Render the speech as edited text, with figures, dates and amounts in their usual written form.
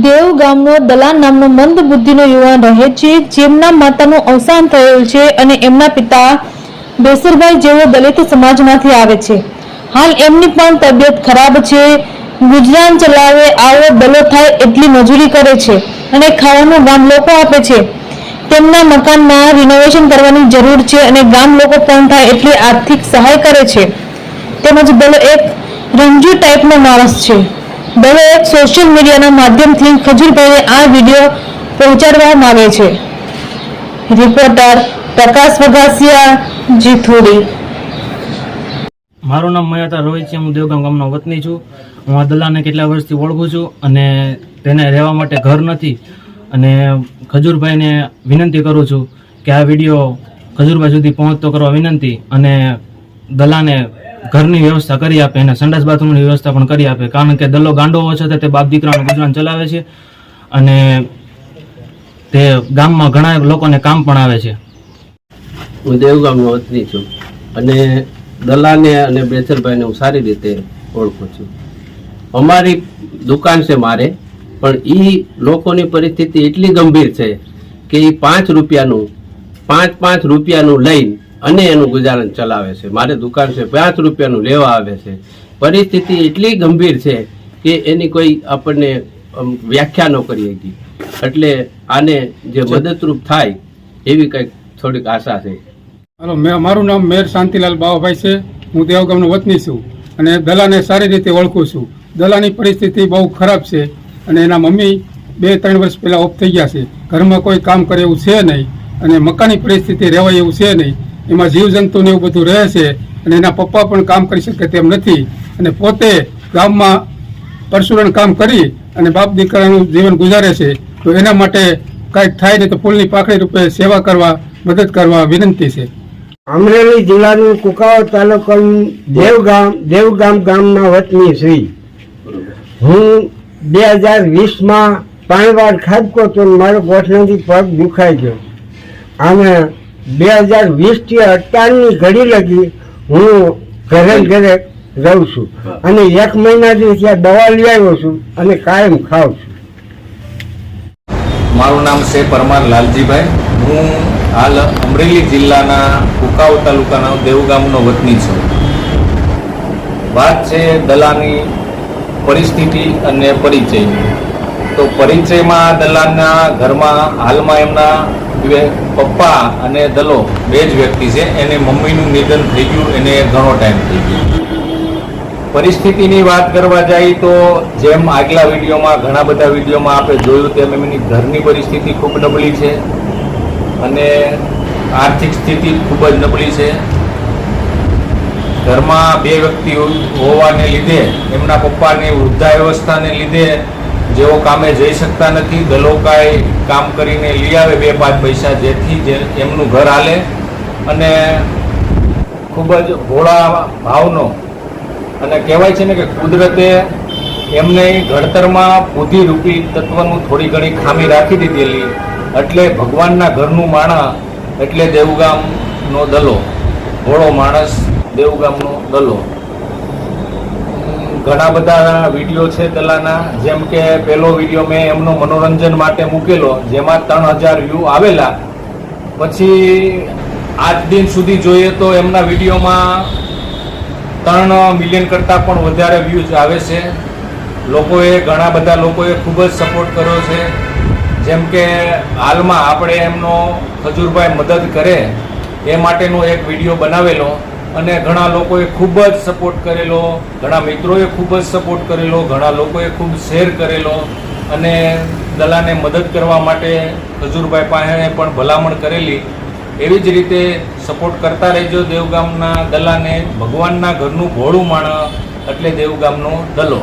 દેવ ગામનો દલાન નામનો મંદ બુદ્ધિનો યુવાન રહે છે, જેમના માતાનું અવસાન થયેલ છે અને એમના પિતા બેસરભાઈ જેઓ દલિત સમાજમાંથી આવે છે. હાલ એમની પણ તબિયત ખરાબ છે. ગુજરાન ચલાવે આવો દલો થાય એટલી મજૂરી કરે છે અને ખાવાનું ગામ લોકો આપે છે. તેમના મકાનમાં રિનોવેશન કરવાની જરૂર છે અને ગામ લોકો પણ થાય એટલી આર્થિક સહાય કરે છે. તેમજ દલો એક રંજુ ટાઈપનો માણસ છે. દલો એક સોશિયલ મીડિયાના માધ્યમથી ખજૂરભાઈને આ વિડીયો પહોંચાડવા માંગે છે. રિપોર્ટર પ્રકાશ વઘાસિયા, જીથોડી. મારું નામ મયાતા રોહિત છે. હું દેવગામ ગામનો વતની છું. હું આ દલાને કેટલા વર્ષથી ઓળખું છું અને તેને રહેવા માટે ઘર નથી. અને ખજૂરભાઈને વિનંતી કરું છું કે આ વિડીયો ખજૂરભાઈ સુધી પહોંચતો કરવા વિનંતી, અને દલાને ઘરની વ્યવસ્થા કરી આપે અને સંડાસ બાથરૂમની વ્યવસ્થા પણ કરી આપે. કારણ કે દલો ગાંડો હોવા છતાં તે બાપ દીકરાનું ગુજરાન ચલાવે છે અને તે ગામમાં ઘણા લોકોને કામ પણ આવે છે. હું દેવગામનો વતની છું અને દલાને અને બેસરભાઈને હું સારી રીતે ઓળખું છું. અમારી દુકાન છે મારે, પણ એ લોકોની પરિસ્થિતિ એટલી ગંભીર છે કે એ 5 રૂપિયાનું લઈને અને એનું ગુજારણ ચલાવે છે. મારે દુકાન છે, 5 રૂપિયાનું લેવા આવે છે. પરિસ્થિતિ એટલી ગંભીર છે કે એની કોઈ આપણને વ્યાખ્યા ન કરી હતી. એટલે આને જે મદદરૂપ થાય એવી કંઈક થોડીક આશા છે. હલો, મારું નામ મેર શાંતિલાલ બાવાભાઈ છે. હું દેવગામનો વતની છું અને દલાને સારી રીતે ઓળખું છું. દલાની પરિસ્થિતિ બહુ ખરાબ છે અને એના મમ્મી 2-3 વર્ષ પહેલાં ઓફ થઈ ગયા છે. ઘરમાં કોઈ કામ કરે એવું છે નહીં અને મકાનની પરિસ્થિતિ રહેવાય એવું છે નહીં. એમાં જીવજંતુને એવું બધું રહે છે અને એના પપ્પા પણ કામ કરી શકે તેમ નથી અને પોતે ગામમાં પરશુરણ કામ કરી અને બાપ દીકરાનું જીવન ગુજારે છે. તો એના માટે કાંઈક થાય ને તો ફૂલની પાકડી રૂપે સેવા કરવા, મદદ કરવા વિનંતી છે. અમરેલી જિલ્લાનું કુકાવા તાલુકાનું દેવગામ ગામના વતની છું. હું 2020માં 5 વાર ખાબકો તો મારો ગોઠણથી પગ દુખાઈ ગયો અને 2020થી 18ની ઘડી લગી હું ઘરે રહું છું અને 1 મહિનાથી ત્યાં દવા લઈ આવ્યો છું અને કાયમ ખાઉં છું. મારું નામ છે પરમાર લાલજીભાઈ. હું હાલ અમરેલી જિલ્લાના કુકાવ તાલુકાના દેવગામનો વતની છું. વાત છે દલાની પરિસ્થિતિ અને પરિચયની. તો પરિચયમાં દલાના ઘરમાં હાલમાં એમના પપ્પા અને દલો 2 જ વ્યક્તિ છે. એને મમ્મીનું નિધન થઈ ગયું, એને ઘણો ટાઈમ થઈ ગયો. પરિસ્થિતિની વાત કરવા જાય તો જેમ આગલા વિડીયોમાં, ઘણા બધા વિડીયોમાં આપણે જોયું તેમ એમની ઘરની પરિસ્થિતિ ખૂબ નબળી છે અને આર્થિક સ્થિતિ ખૂબ જ નબળી છે. ઘરમાં 2 વ્યક્તિ હોવાને લીધે એમના પપ્પાની વૃદ્ધાવસ્થાને લીધે જેઓ કામે જઈ શકતા નથી. દલો કાંઈ કામ કરીને લઈ આવે 2-5 પૈસા, જેથી એમનું ઘર હાલે. અને ખૂબ જ ભોળા ભાવનો અને કહેવાય છે ને કે કુદરતે એમને ઘડતરમાં બુદ્ધિરૂપી તત્વનું થોડી ઘણી ખામી રાખી દીધેલી. એટલે ભગવાનના ઘરનું માણસ એટલે દેવગામનો દલો, ભોળો માણસ દેવગામનો દલો. ઘણા બધા વિડીયો છે દલાના. જેમ કે પહેલો વિડીયો મેં એમનો મનોરંજન માટે મૂકેલો, જેમાં 3000 વ્યૂ આવેલા. પછી આજ દિન સુધી જોઈએ તો એમના વિડીયોમાં 3 મિલિયન કરતાં પણ વધારે વ્યૂઝ આવે છે. ઘણા બધા લોકોએ ખૂબ જ સપોર્ટ કર્યો છે. જેમ કે હાલમાં આપણે એમનો ખજૂરભાઈ મદદ કરે એ માટેનો એક વિડીયો બનાવેલો અને ઘણા લોકોએ ખૂબ જ સપોર્ટ કરેલો, ઘણા મિત્રોએ ખૂબ જ સપોર્ટ કરેલો, ઘણા લોકોએ ખૂબ શેર કરેલો અને દલાને મદદ કરવા માટે ખજૂરભાઈ પાસે પણ ભલામણ કરેલી. એવી જ રીતે સપોર્ટ કરતા રહેજો દેવગામના દલાને. ભગવાનના ઘરનું ભોળું માણસ એટલે દેવગામનો દલો.